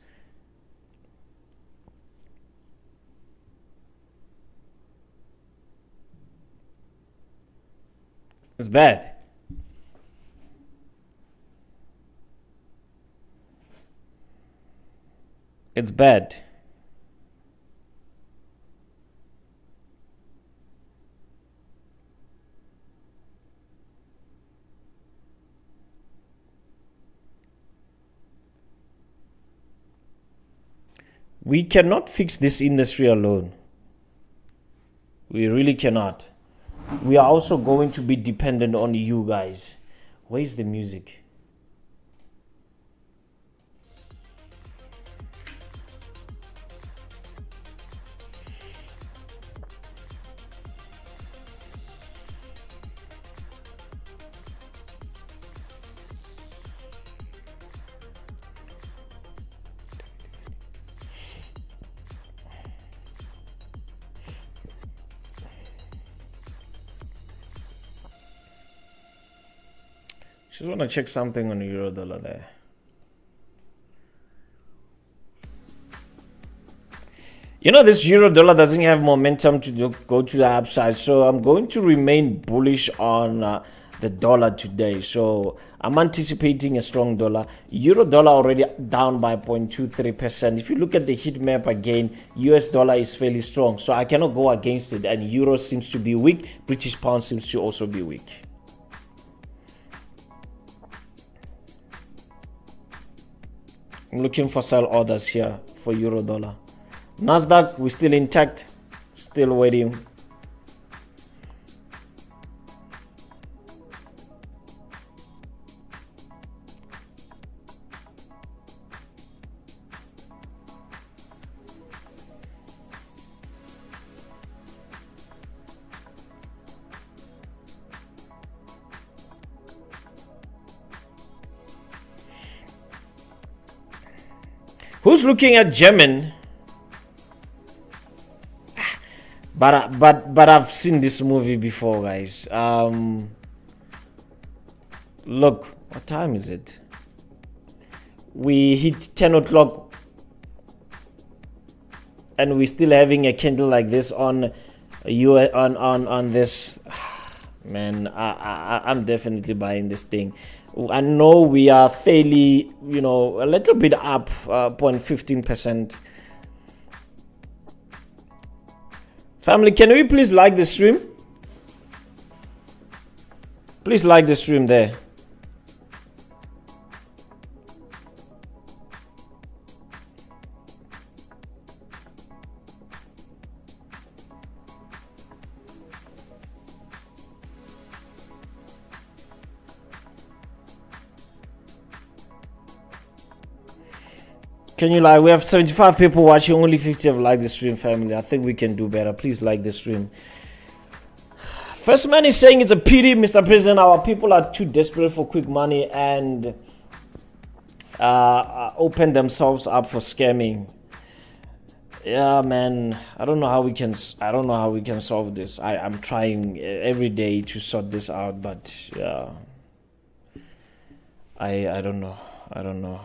It's bad. It's bad. We cannot fix this industry alone. We really cannot. We are also going to be dependent on you guys. Where's the music? Just want to check something on the euro dollar there. You know, this euro dollar doesn't have momentum to go to the upside, so I'm going to remain bullish on the dollar today. So I'm anticipating a strong dollar. Euro dollar already down by 0.23%. If you look at the heat map again, US dollar is fairly strong, so I cannot go against it. And euro seems to be weak. British pound seems to also be weak. I'm looking for sell orders here for euro dollar. NASDAQ, we're still intact, still waiting. Who's looking at German? But I've seen this movie before, guys. Look, what time is it? We hit 10 o'clock and we're still having a candle like this on this. Man, I'm definitely buying this thing. I know we are fairly, a little bit up, 0.15%. Family, can we please like the stream? Please like the stream there. Can you like? We have 75 people watching, only 50 have liked the stream, family. I think we can do better. Please like the stream. First man is saying it's a pity, Mr. President. Our people are too desperate for quick money and open themselves up for scamming. Yeah, man. I don't know how we can solve this. I'm trying every day to sort this out, but yeah. I don't know. I don't know.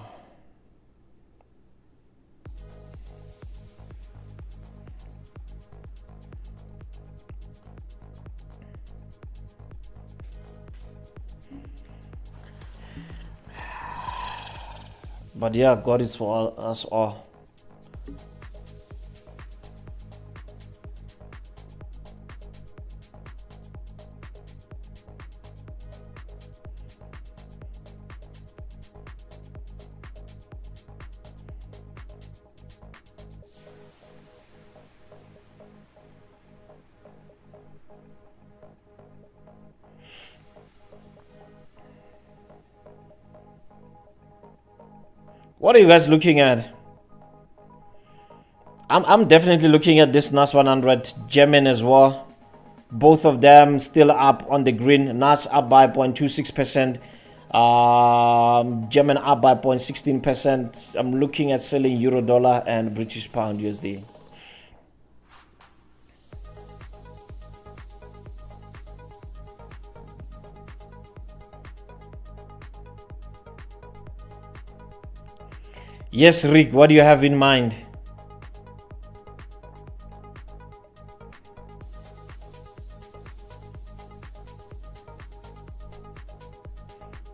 But yeah, God is for us all. What are you guys looking at? I'm definitely looking at this NAS 100, German as well. Both of them still up on the green. NAS up by 0.26%. German up by 0.16%. I'm looking at selling euro dollar and British pound USD. Yes, Rick, what do you have in mind?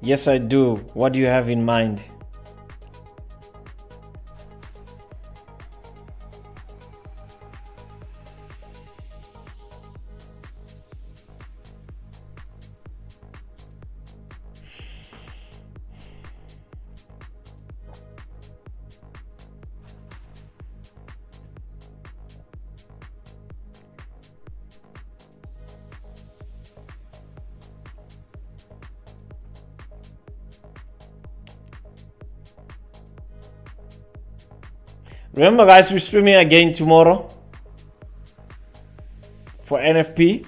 Yes, I do. What do you have in mind? Remember, guys, we're streaming again tomorrow for NFP.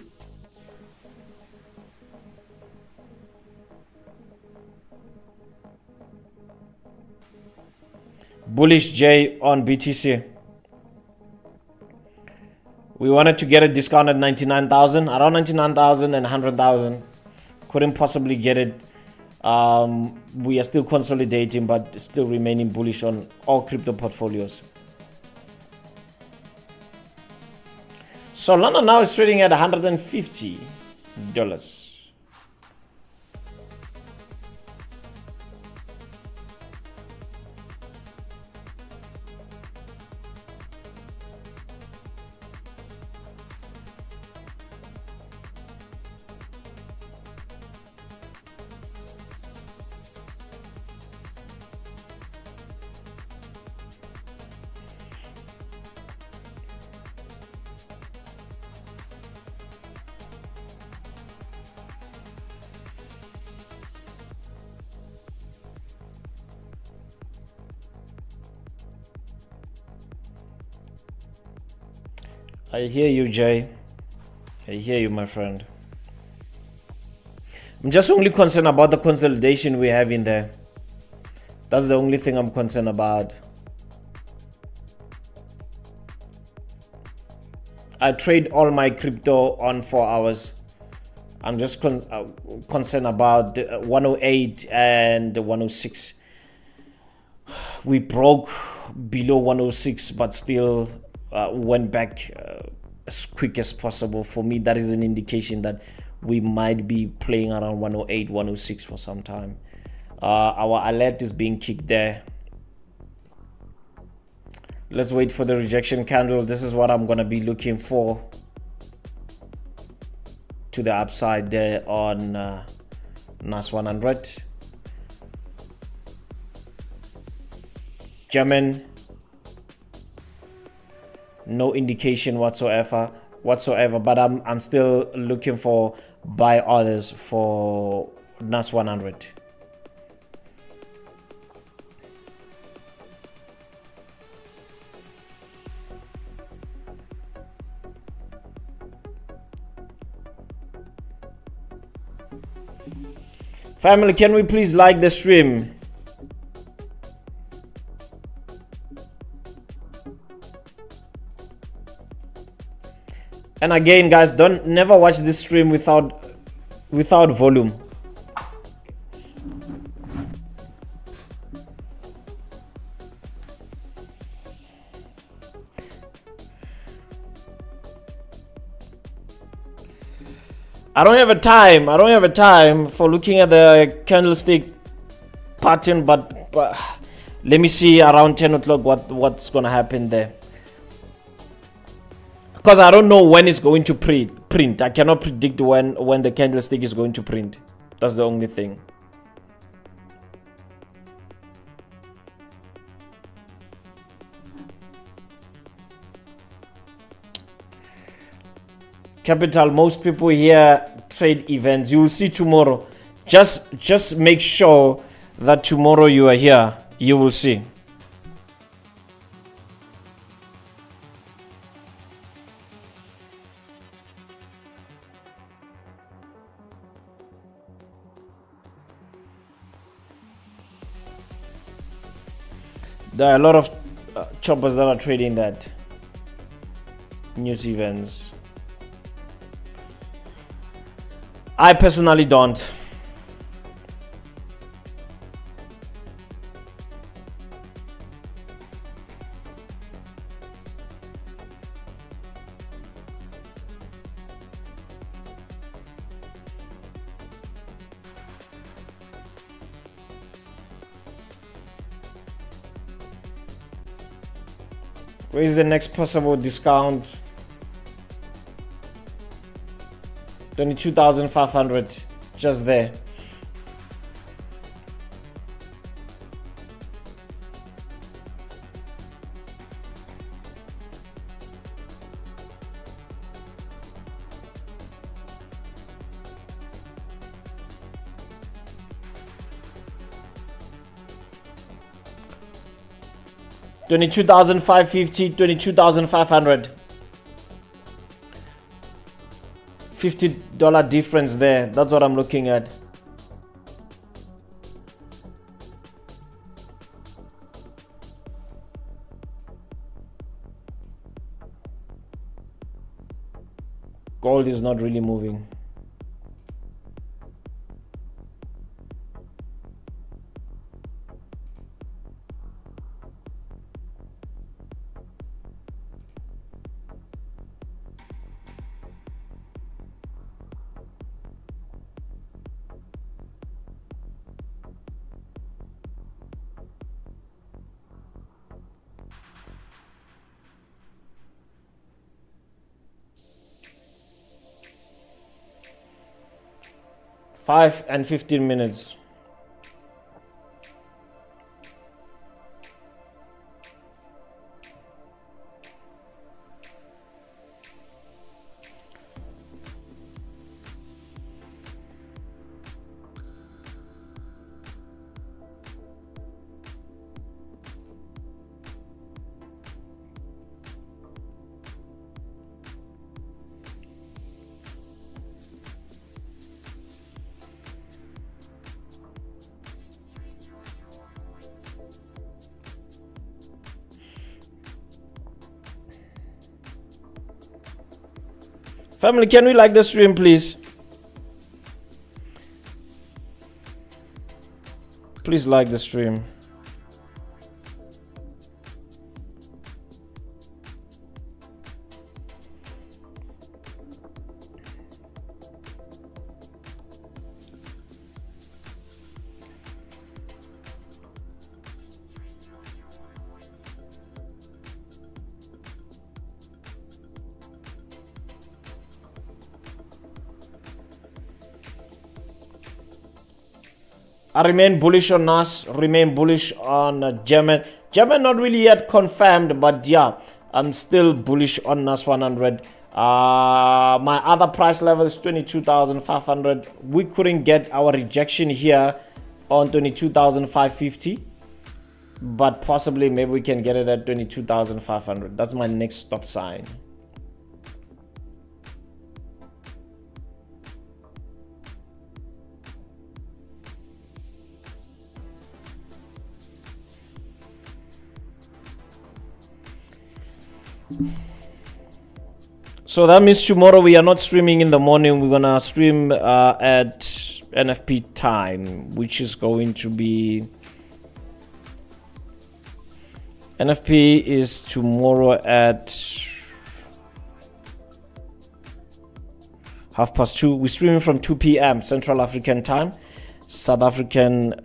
Bullish J on BTC. We wanted to get a discount at 99,000, around 99,000 and 100,000. Couldn't possibly get it. We are still consolidating, but still remaining bullish on all crypto portfolios. Solana now is trading at $150. I hear you, Jay. I hear you, my friend. I'm just only concerned about the consolidation we have in there. That's the only thing I'm concerned about. I trade all my crypto on 4 hours. I'm just concerned about 108 and 106. We broke below 106, but still went back as quick as possible. For me, that is an indication that we might be playing around 108, 106 for some time. Our alert is being kicked there. Let's wait for the rejection candle. This is what I'm going to be looking for to the upside there on NAS 100. German, no indication whatsoever, but I'm still looking for buy orders for NAS 100. Family, can we please like the stream? And again, guys, never watch this stream without volume. I don't have a time for looking at the candlestick pattern, but let me see around 10 o'clock what's gonna happen there. Because I don't know when it's going to print. I cannot predict when the candlestick is going to print. That's the only thing. Capital, most people here trade events. You will see tomorrow. Just make sure that tomorrow you are here. You will see. There are a lot of choppers that are trading that news events. I personally don't. Where is the next possible discount? 22,500, just there. $22,550, $22,500. $50 difference there. That's what I'm looking at. Gold is not really moving. Five and 15 minutes. Family, can we like the stream, please? Please like the stream. I remain bullish on NAS, remain bullish on German. German not really yet confirmed, but yeah, I'm still bullish on NAS 100. My other price level is 22,500. We couldn't get our rejection here on 22,550, but possibly maybe we can get it at 22,500. That's my next stop sign. So that means tomorrow we are not streaming in the morning. We're gonna stream at NFP time, which is going to be NFP is tomorrow at 2:30. We're streaming from 2 p.m. Central African time, South African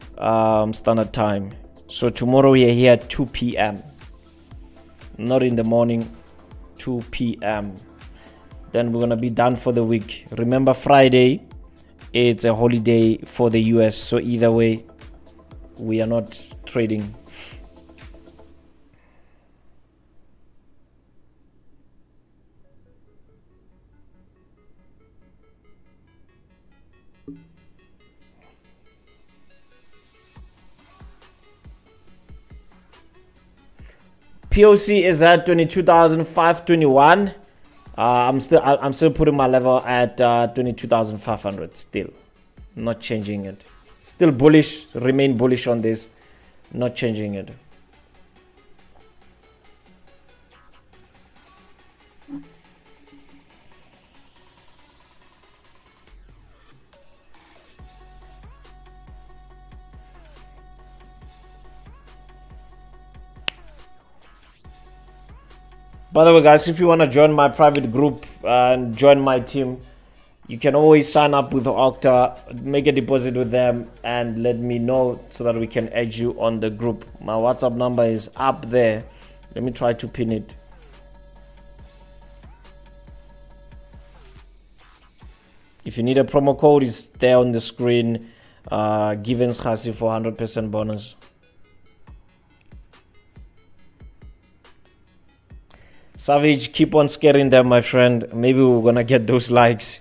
Standard Time. So tomorrow we are here at 2 p.m. Not in the morning, 2 p.m. Then we're gonna be done for the week. Remember, Friday, it's a holiday for the US. So either way, we are not trading. POC is at 22,521. I'm still putting my level at 22,500. Still not changing it. Still bullish. Remain bullish on this. Not changing it. By the way, guys, if you want to join my private group and join my team, you can always sign up with Okta, make a deposit with them, and let me know so that we can add you on the group. My WhatsApp number is up there. Let me try to pin it. If you need a promo code, it's there on the screen. Givens Khasi for 100% bonus. Savage, keep on scaring them, my friend. Maybe we're gonna get those likes.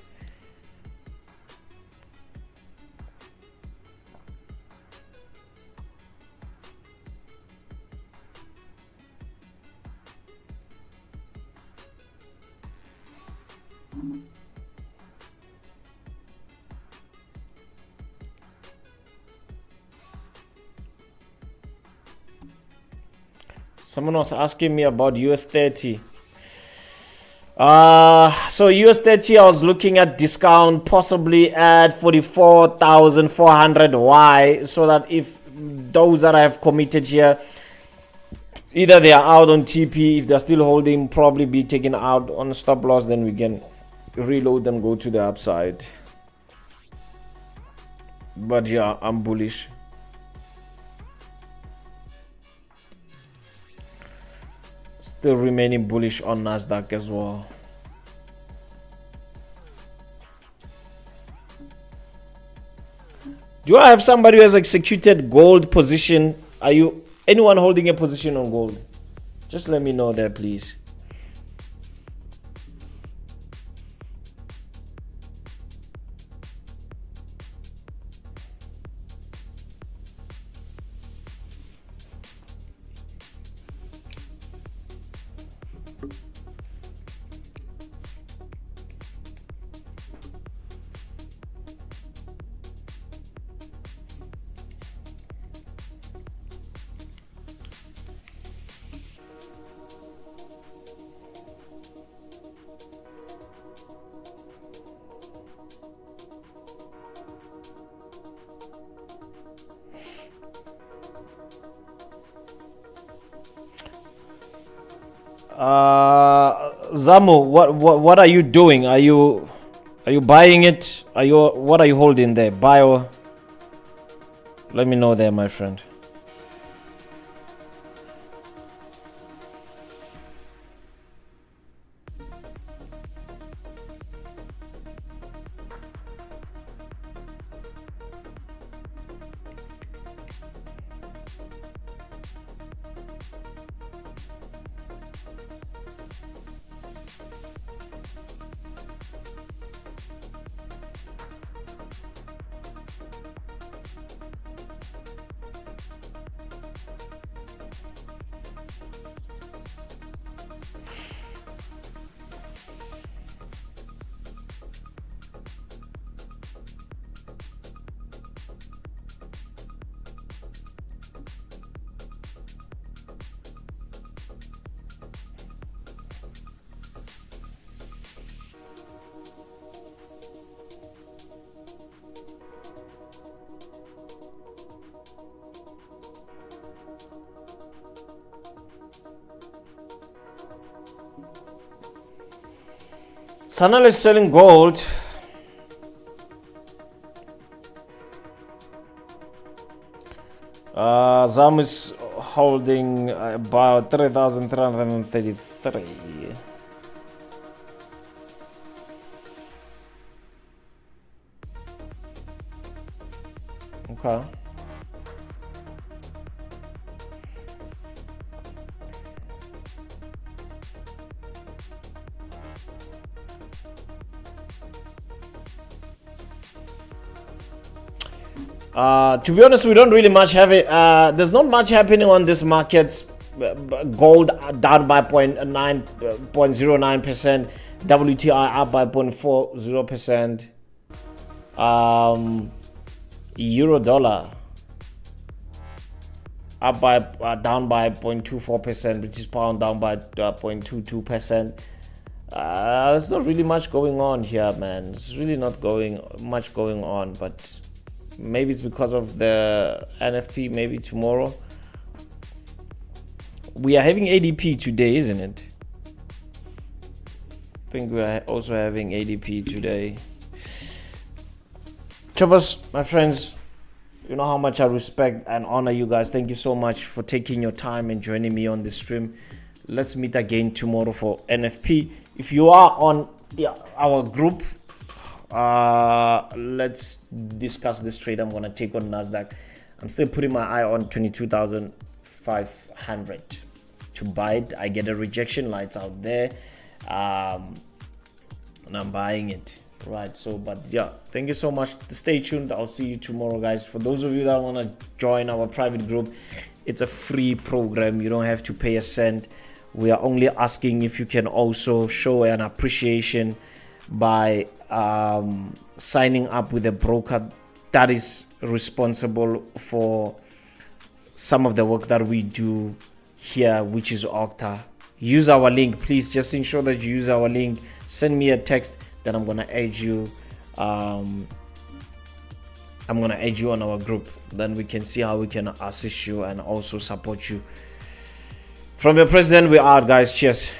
Someone was asking me about US30. So US30, I was looking at discount possibly at 44,400. Why? So that if those that I have committed here, either they are out on TP, if they're still holding, probably be taken out on stop loss, then we can reload and go to the upside. But yeah, I'm bullish. Still remaining bullish on NASDAQ as well. Do I have somebody who has executed gold position? Are you anyone holding a position on gold? Just let me know there, please. Zamu, what are you doing? Are you buying it? What are you holding there? Buy or let me know there, my friend. Sanal is selling gold. Zam is holding about 3,333. Okay. To be honest, we don't really much have it. There's not much happening on these markets. Gold down by 0.09%. WTI up by 0.40%. Euro dollar up by down by 0.24%. British pound down by 0.22%. There's not really much going on here, man. It's really not much going on, but maybe it's because of the NFP. Maybe tomorrow. We are having ADP today, isn't it? I think we are also having ADP today. Choppers, my friends, you know how much I respect and honor you guys. Thank you so much for taking your time and joining me on this stream. Let's meet again tomorrow for NFP. If you are on our group, let's discuss this trade I'm going to take on NASDAQ. I'm still putting my eye on 22,500 to buy it. I get a rejection lights out there, and I'm buying it. Right, so but yeah, thank you so much. Stay tuned. I'll see you tomorrow, guys. For those of you that want to join our private group, it's a free program. You don't have to pay a cent. We are only asking if you can also show an appreciation by signing up with a broker that is responsible for some of the work that we do here, which is Octa. Use our link, please. Just ensure that you use our link. Send me a text, then I'm gonna add you. I'm gonna add you on our group. Then we can see how we can assist you and also support you. From the president, we are, guys. Cheers.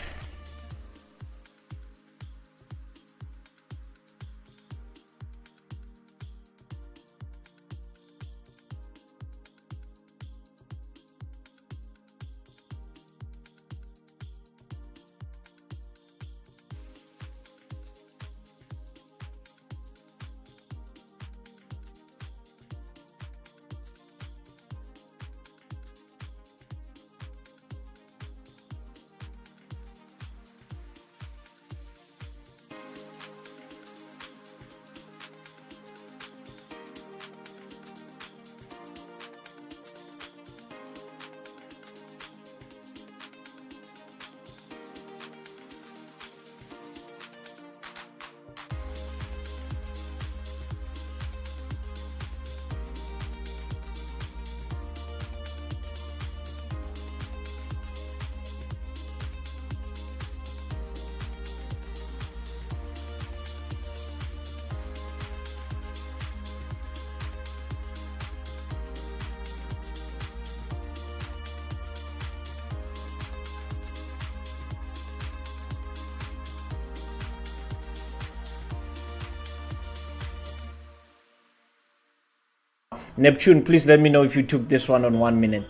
Neptune, please let me know if you took this one on 1 minute.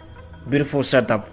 Beautiful setup.